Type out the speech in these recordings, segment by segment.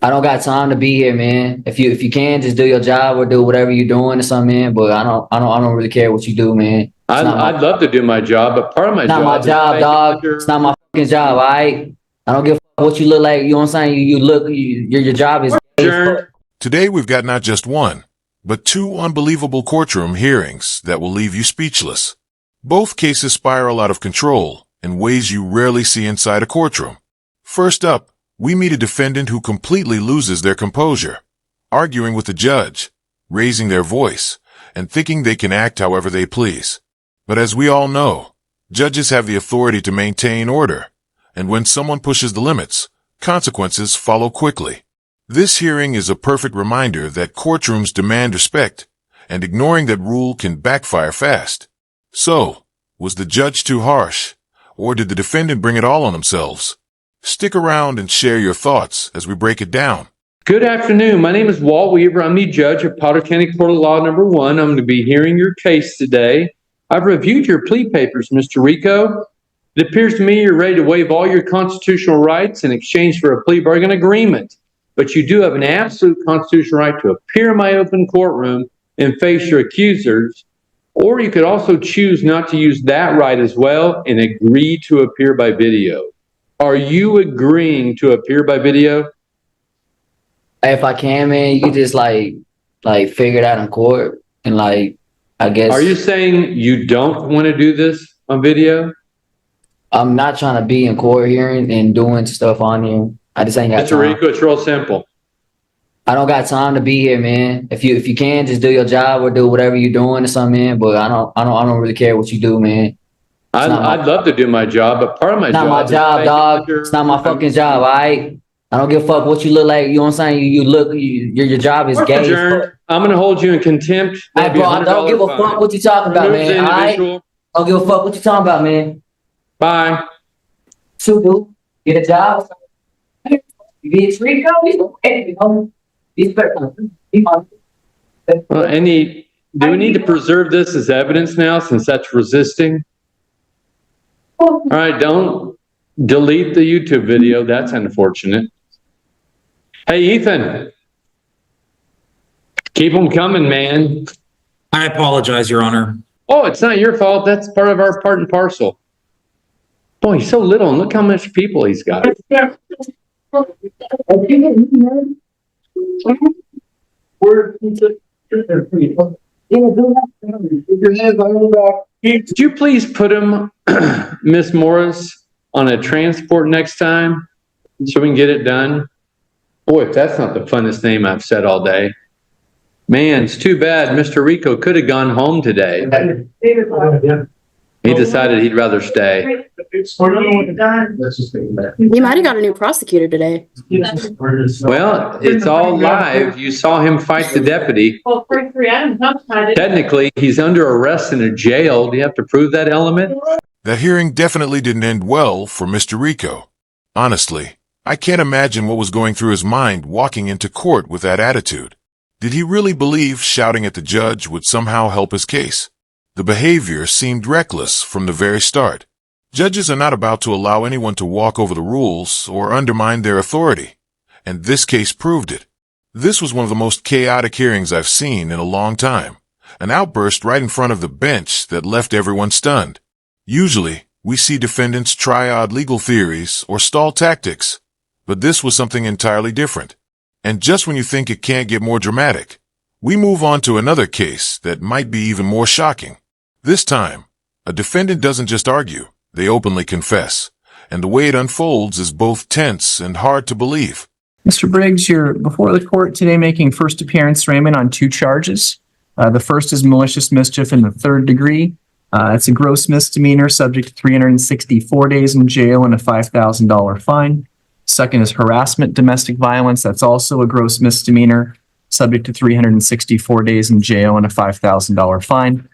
I don't got time to be here, man. If you can, just do your job or do whatever you're doing or something, man. But I don't really care what you do, man. I'd love to do my job, but part of my job not my job, dog. It's not my fucking job, all right? I don't give a fuck what you look like. You know what I'm saying? Your job is adjourned. Today we've got not just one, but two unbelievable courtroom hearings that will leave you speechless. Both cases spiral out of control in ways you rarely see inside a courtroom. First up, we meet a defendant who completely loses their composure, arguing with the judge, raising their voice, and thinking they can act however they please. But as we all know, judges have the authority to maintain order, and when someone pushes the limits, consequences follow quickly. This hearing is a perfect reminder that courtrooms demand respect, and ignoring that rule can backfire fast. So, was the judge too harsh, or did the defendant bring it all on themselves? Stick around and share your thoughts as we break it down. Good afternoon. My name is Walt Weaver. I'm the judge of Potter County Court of Law number 1. I'm going to be hearing your case today. I've reviewed your plea papers, Mr. Rico. It appears to me you're ready to waive all your constitutional rights in exchange for a plea bargain agreement. But you do have an absolute constitutional right to appear in my open courtroom and face your accusers. Or you could also choose not to use that right as well and agree to appear by video. Are you agreeing to appear by video? If I can, man, you can just like figure it out in court and I guess. Are you saying you don't want to do this on video? I'm not trying to be in court hearing and doing stuff on here. I just ain't got time. Mr. Rico, it's real simple. I don't got time to be here, man. If you can, just do your job or do whatever you're doing or something, man. But I don't really care what you do, man. I'd love to do my job, but part of my job. Not my job, dog. It's not my fucking job, all right? I don't give a fuck what you look like. You know what I'm saying? Your job is gay. I'm going to hold you in contempt. Hey, bro, I don't give a fuck what you talking about, man. All right? I don't give a fuck what you talking about, man. Bye. So, dude, get a job. You get Rico, he's better. Well, do we need to preserve this as evidence now since that's resisting? All right, don't delete the YouTube video. That's unfortunate. Hey, Ethan. Keep them coming, man. I apologize, Your Honor. Oh, it's not your fault. That's part of our part and parcel. Boy, he's so little, and look how much people he's got. Could you please put him, Miss Morris, on a transport next time so we can get it done? Boy, if that's not the funnest name I've said all day. Man, it's too bad Mr. Rico could have gone home today. He decided he'd rather stay. You might have got a new prosecutor today. Well, it's all live. You saw him fight the deputy. Technically, he's under arrest in a jail. Do you have to prove that element? That hearing definitely didn't end well for Mr. Rico. Honestly, I can't imagine what was going through his mind walking into court with that attitude. Did he really believe shouting at the judge would somehow help his case? The behavior seemed reckless from the very start. Judges are not about to allow anyone to walk over the rules or undermine their authority, and this case proved it. This was one of the most chaotic hearings I've seen in a long time, an outburst right in front of the bench that left everyone stunned. Usually, we see defendants try odd legal theories or stall tactics, but this was something entirely different. And just when you think it can't get more dramatic, we move on to another case that might be even more shocking. This time, a defendant doesn't just argue, they openly confess, and the way it unfolds is both tense and hard to believe. Mr. Briggs, you're before the court today making first appearance, Raymond, on 2 charges. The first is malicious mischief in the 3rd degree. It's a gross misdemeanor subject to 364 days in jail and a $5,000 fine. Second is harassment, domestic violence. That's also a gross misdemeanor subject to 364 days in jail and a $5,000 fine.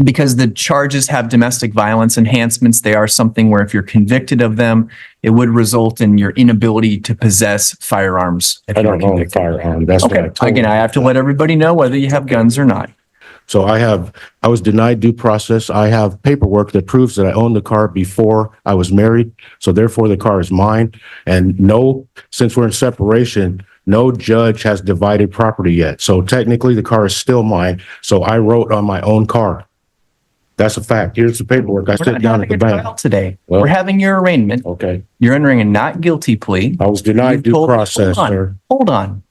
Because the charges have domestic violence enhancements, they are something where if you're convicted of them, it would result in your inability to possess firearms. I don't own a firearm. That's what I told Again, I have to let everybody know whether you have guns or not. So I was denied due process. I have paperwork that proves that I owned the car before I was married. So therefore the car is mine. And no, since we're in separation, no judge has divided property yet. So technically the car is still mine. So I wrote on my own car. That's a fact. Here's the paperwork. I We're sit not down having at the a bank. trial today. Well- We're having your arraignment. Okay. You're entering a not guilty plea. I was denied You've due told- process, hold on, sir. Hold on.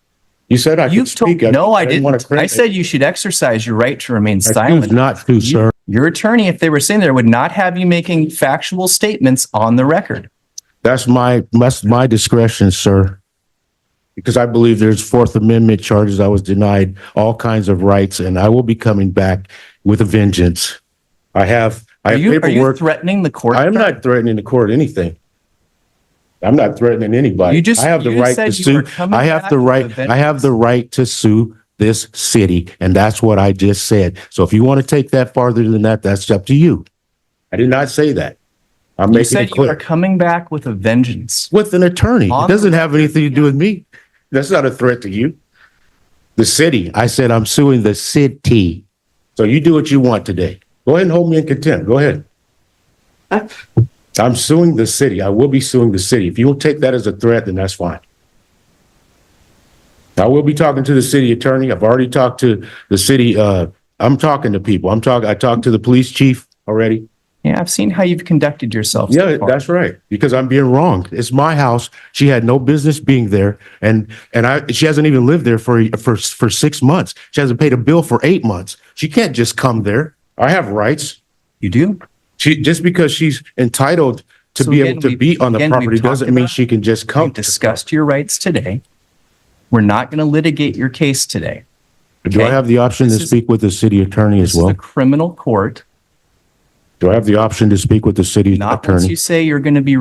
You said I could You've told, speak. no, I didn't want didn't. to I said you should exercise your right to remain I choose silent. not to, sir. Your attorney, if they were sitting there, would not have you making factual statements on the record. That's my discretion, sir. Because I believe there's Fourth Amendment charges. I was denied all kinds of rights, and I will be coming back with a vengeance. I have Are you paperwork. threatening the court? I am not threatening the court anything. I'm not threatening anybody. You just- I have the you right said to you were sue. coming I have back the with right. a I have the right to sue this city, and that's what I just said. So if you want to take that farther than that, that's up to you. I did not say that. I'm You making said it you are clear. coming back with a vengeance. With an attorney. On It the doesn't have anything to do with me. That's not a threat to you. The city. I said I'm suing the city. So you do what you want today. Go ahead and hold me in contempt. Go ahead. I'm suing the city. I will be suing the city. If you will take that as a threat, then that's fine. I will be talking to the city attorney. I've already talked to the city. I'm talking to people. I talked to the police chief already. Yeah, I've seen how you've conducted yourself. so Yeah, far. that's right. Because I'm being wronged. It's my house. She had no business being there, and she hasn't even lived there for 6 months. She hasn't paid a bill for 8 months. She can't just come there. I have rights. You do? She just because she's entitled to So be again, able to we've- be on the again, we've property talked doesn't mean about- she can just come. We've discussed your rights today. We're not going to litigate your case today. Do I okay. have the option to This is- speak with the city attorney This as is a well? criminal court. Do I have the option to speak with the city Not once attorney? you say you're going to be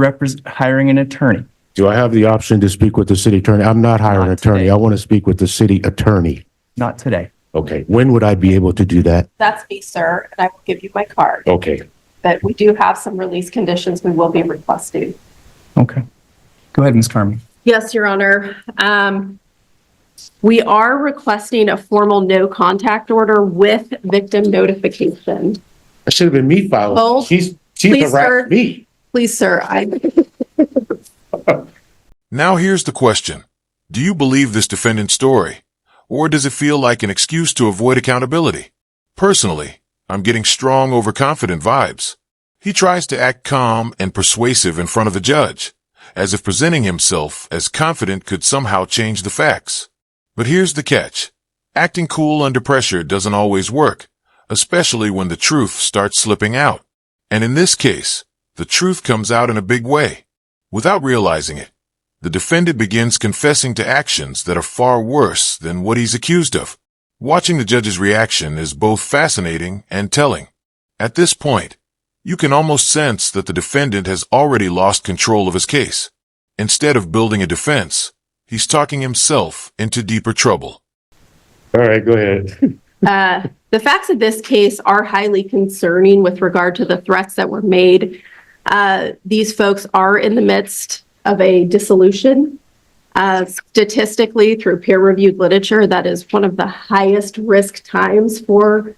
hiring an attorney. Do I have the option to speak with the city attorney? I'm not hiring an Not attorney. today. I want to speak with the city attorney. Not today. Okay, when would I be able to do that? That's me, sir, and I will give you my card. Okay, But we do have some release conditions we will be requesting. Okay. Go ahead, Ms. Carmen. Yes, Your Honor. We are requesting a formal no contact order with victim notification. that should have been me filing. Both. She's Please, sir. harassed me. Please, sir, Now here's the question. Do you believe this defendant's story? Or does it feel like an excuse to avoid accountability? Personally, I'm getting strong, overconfident vibes. He tries to act calm and persuasive in front of the judge, as if presenting himself as confident could somehow change the facts. But here's the catch. Acting cool under pressure doesn't always work, especially when the truth starts slipping out. And in this case, the truth comes out in a big way. Without realizing it, the defendant begins confessing to actions that are far worse than what he's accused of. Watching the judge's reaction is both fascinating and telling. At this point, you can almost sense that the defendant has already lost control of his case. Instead of building a defense, he's talking himself into deeper trouble. All right, go ahead. the facts of this case are highly concerning with regard to the threats that were made. These folks are in the midst of a dissolution. Statistically, through peer-reviewed literature, that is one of the highest risk times for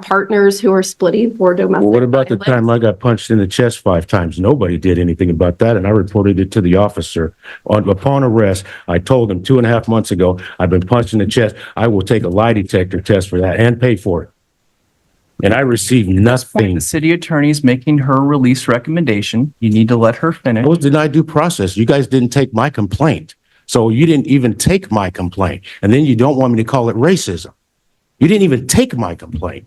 partners who are splitting for domestic Well, what about the violence. time I got punched in the chest 5 times? Nobody did anything about that, and I reported it to the officer. Upon arrest, I told him 2.5 months ago, I've been punched in the chest. I will take a lie detector test for that and pay for it. And I received nothing. The city attorney is making her release recommendation. You need to let her finish. I was denied due process. You guys didn't take my complaint. So you didn't even take my complaint. And then you don't want me to call it racism. You didn't even take my complaint.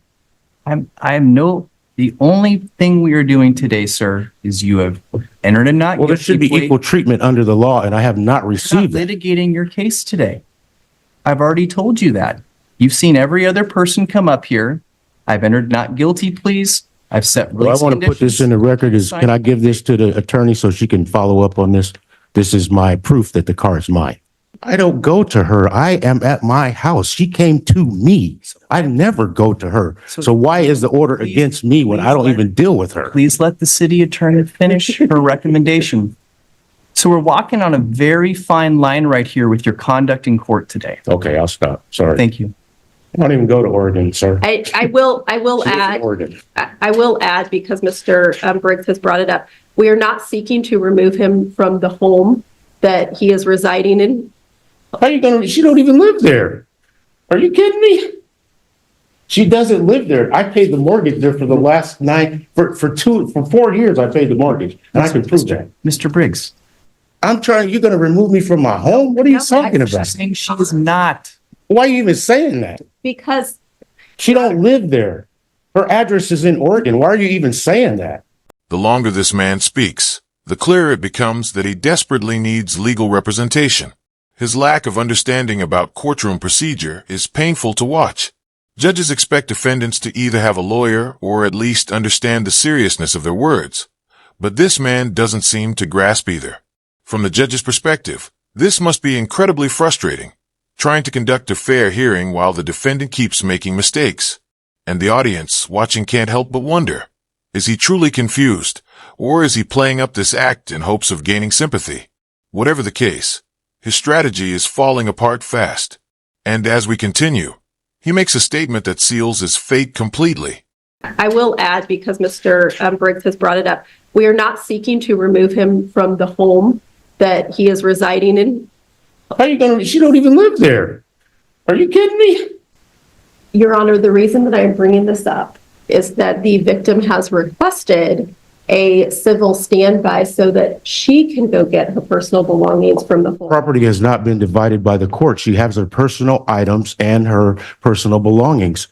The only thing we are doing today, sir, is you have entered a not Well, there guilty should be plea. equal treatment under the law, and I have not We're not received it. litigating your case today. I've already told you that. You've seen every other person come up here. I've entered not guilty pleas. I've set Well, I release want to put this in the record. Can I give this to the attorney so she can follow up on this? This is my proof that the car is mine. I don't go to her. I am at my house. She came to me. I never go to her. So why is the order Please- against me when I don't please even deal with her? Please let the city attorney finish her recommendation. So we're walking on a very fine line right here with your conduct in court today. Okay, I'll stop. Sorry. Thank you. I don't even go to Oregon, sir. I will She lives in add, Oregon. I will add, because Mr. Briggs has brought it up, we are not seeking to remove him from the home that he is residing in. How you gonna, she don't even live there. Are you kidding me? She doesn't live there. I paid the mortgage there for the last for 4 years I paid the mortgage. And I can prove that. Mr. Briggs. You're gonna remove me from my home? What are you talking She's about? saying she is not. Why are you even saying that? Because She don't live there. Her address is in Oregon. Why are you even saying that? The longer this man speaks, the clearer it becomes that he desperately needs legal representation. His lack of understanding about courtroom procedure is painful to watch. Judges expect defendants to either have a lawyer or at least understand the seriousness of their words. But this man doesn't seem to grasp either. From the judge's perspective, this must be incredibly frustrating, trying to conduct a fair hearing while the defendant keeps making mistakes. And the audience watching can't help but wonder, is he truly confused, or is he playing up this act in hopes of gaining sympathy? Whatever the case, his strategy is falling apart fast. And as we continue, he makes a statement that seals his fate completely. I will add, because Mr. Briggs has brought it up, we are not seeking to remove him from the home that he is residing in. How you gonna, she don't even live there. Are you kidding me? Your Honor, the reason that I'm bringing this up is that the victim has requested a civil standby so that she can go get her personal belongings from the home. Property has not been divided by the court. She has her personal items and her personal belongings.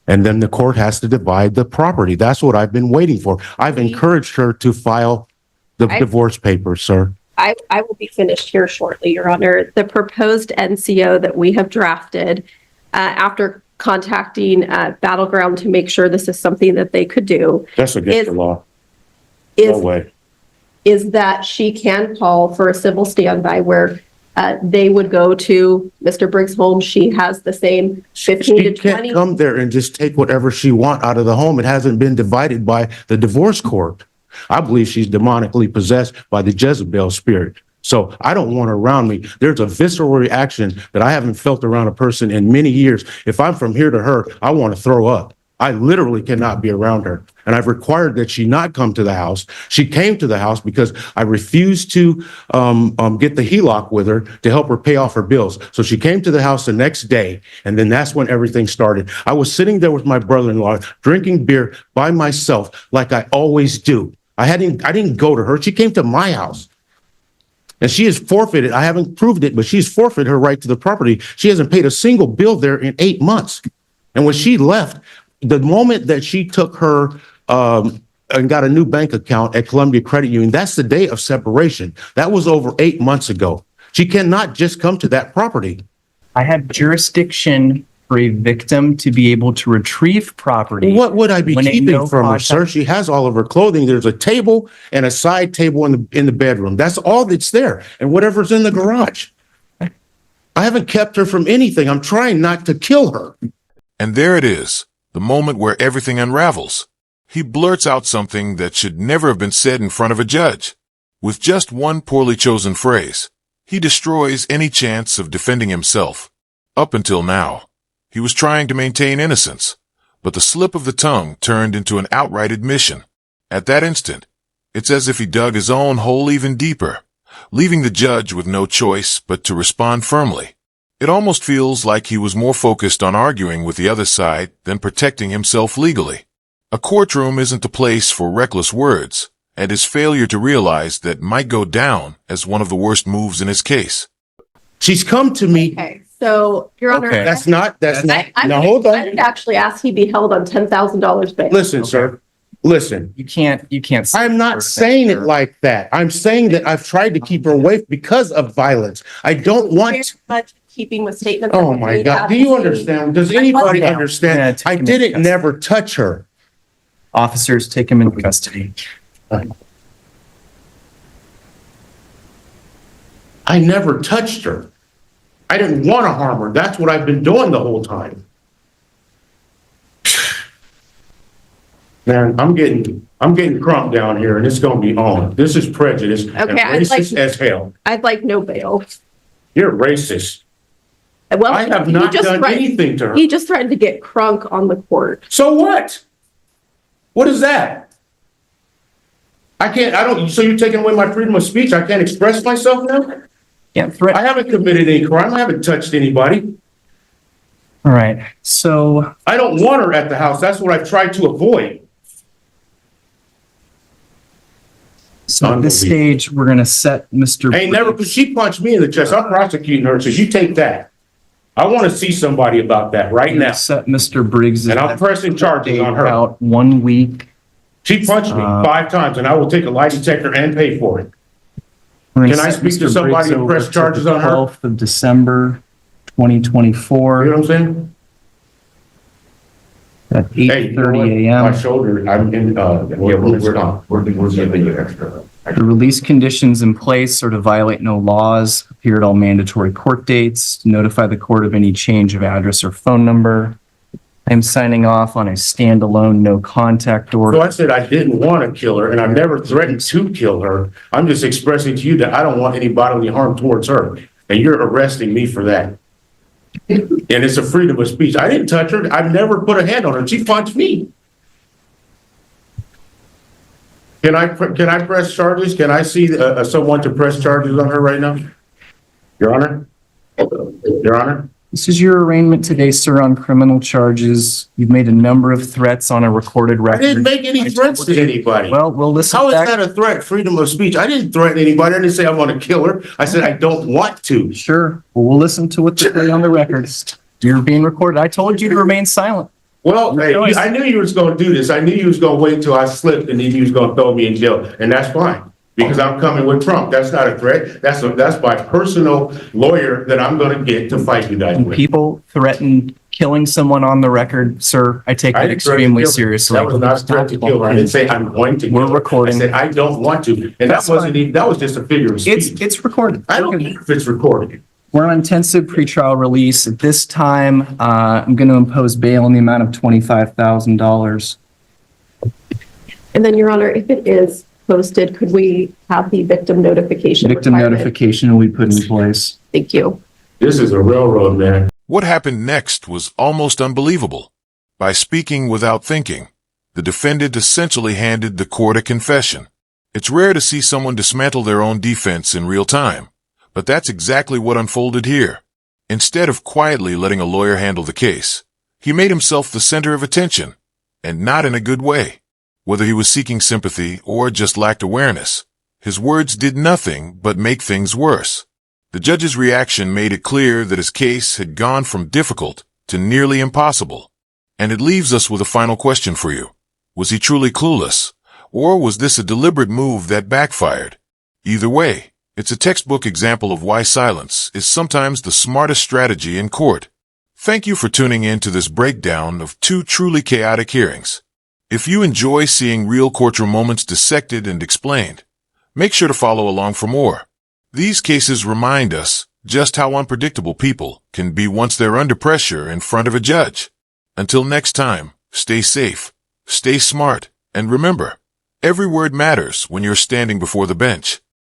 And then the court has to divide the property. That's what I've been waiting for. I've encouraged her to file the divorce papers, sir. I will be finished here shortly, Your Honor. The proposed NCO that we have drafted, after contacting Battleground to make sure this is something that they could do. That's against the law. No way. Is that she can call for a civil standby where they would go to Mr. Briggs' home. She has the same 15 to She 20. can't come there and just take whatever she wants out of the home. It hasn't been divided by the divorce court. I believe she's demonically possessed by the Jezebel spirit. So I don't want her around me. There's a visceral reaction that I haven't felt around a person in many years. If I'm from here to her, I want to throw up. I literally cannot be around her. And I've required that she not come to the house. She came to the house because I refused to get the HELOC with her to help her pay off her bills. So she came to the house the next day, and then that's when everything started. I was sitting there with my brother-in-law, drinking beer by myself like I always do. I didn't go to her. She came to my house. And she has forfeited, I haven't proved it, but she's forfeited her right to the property. She hasn't paid a single bill there in 8 months. And when she left, the moment that she took her and got a new bank account at Columbia Credit Union, that's the day of separation. That was over 8 months ago. She cannot just come to that property. I have jurisdiction for a victim to be able to retrieve property. What would I be when a keeping no from her, contact- sir? She has all of her clothing. There's a table and a side table in the bedroom. That's all that's there. And whatever's in the garage. I haven't kept her from anything. I'm trying not to kill her. And there it is, the moment where everything unravels. He blurts out something that should never have been said in front of a judge. With just one poorly chosen phrase, he destroys any chance of defending himself. Up until now, he was trying to maintain innocence, but the slip of the tongue turned into an outright admission. At that instant, it's as if he dug his own hole even deeper, leaving the judge with no choice but to respond firmly. It almost feels like he was more focused on arguing with the other side than protecting himself legally. A courtroom isn't the place for reckless words, and his failure to realize that might go down as one of the worst moves in his case. She's come to me. Okay, so, Your Honor. Okay. That's not, I now hold I on. would actually ask he be held on $10,000 bail. Listen, sir, listen. You can't. I'm not saying it like that. I'm saying that I've tried to keep her away because of violence. I don't Very want, much keeping with statements. that oh were my made God, at do the you scene. understand? Does anybody Yeah, understand? take I him into didn't custody. never touch her. Officers, take him into custody. I never touched her. I didn't want to harm her. That's what I've been doing the whole time. Man, I'm getting crunk down here and it's gonna be on. This is prejudice and Okay, I'd like- racist as hell. I'd like no bail. You're racist. Well, I have he not just done threatened- anything to her. He just threatened to get crunk on the court. So what? What is that? So you're taking away my freedom of speech? I can't express myself now? Yeah, threat. I haven't committed any crime. I haven't touched anybody. All right. So I don't want her at the house. That's what I've tried to avoid. at this stage, we're going to set Mr. Hey, never, because she punched me in the chest. I'm prosecuting her, so you take that. I want to see somebody about that right now. Set Mr. Briggs. And I'm pressing charges on her. About 1 week. She punched me 5 times, and I will take a lie detector and pay for it. Can I speak to somebody and press charges on her? 12th of December, You 2024 know what I'm saying? at Hey, you know what? 8:30 My a.m. shoulder, I'm in, We're giving you extra. The release conditions in place are to violate no laws, appear at all mandatory court dates, notify the court of any change of address or phone number. I'm signing off on a standalone no contact So order. I said I didn't want to kill her, and I've never threatened to kill her. I'm just expressing to you that I don't want any bodily harm towards her, and you're arresting me for that. And it's a freedom of speech. I didn't touch her. I've never put a hand on her. She punched me. Can I press charges? Can I see someone to press charges on her right now? Your Honor? Your Honor? This is your arraignment today, sir, on criminal charges. You've made a number of threats on a recorded I record. didn't make any threats to anybody. Well, we'll listen How is back. that a threat? Freedom of speech. I didn't threaten anybody. I didn't say I want to kill her. I said I don't want to. Sure. Well, we'll listen to what's played on the record. You're being recorded. I told you to remain silent. Well, hey, I knew you was going to do this. I knew you was going to wait till I slipped and then you was going to throw me in jail. And that's fine because I'm coming with Trump. That's not a threat. That's my personal lawyer that I'm going to get to fight you guys When with. people threaten killing someone on the record, sir, I take I that didn't threaten to extremely kill her. seriously. That was not a threat to kill her. I didn't say I'm going to kill her. We're recording. I said I don't want to. And That's that wasn't fine. even, that was just a figure of speech. It's recorded. I don't care if it's recorded. We're on intensive pretrial release. At this time, I'm going to impose bail in the amount of $25,000. And then, Your Honor, if it is posted, could we have the victim notification? Victim requirement? notification will be put in place. Thank you. This is a railroad, man. What happened next was almost unbelievable. By speaking without thinking, the defendant essentially handed the court a confession. It's rare to see someone dismantle their own defense in real time, but that's exactly what unfolded here. Instead of quietly letting a lawyer handle the case, he made himself the center of attention, and not in a good way. Whether he was seeking sympathy or just lacked awareness, his words did nothing but make things worse. The judge's reaction made it clear that his case had gone from difficult to nearly impossible. And it leaves us with a final question for you. Was he truly clueless? Or was this a deliberate move that backfired? Either way, it's a textbook example of why silence is sometimes the smartest strategy in court. Thank you for tuning in to this breakdown of 2 truly chaotic hearings. If you enjoy seeing real courtroom moments dissected and explained, make sure to follow along for more. These cases remind us just how unpredictable people can be once they're under pressure in front of a judge. Until next time, stay safe, stay smart, and remember, every word matters when you're standing before the bench.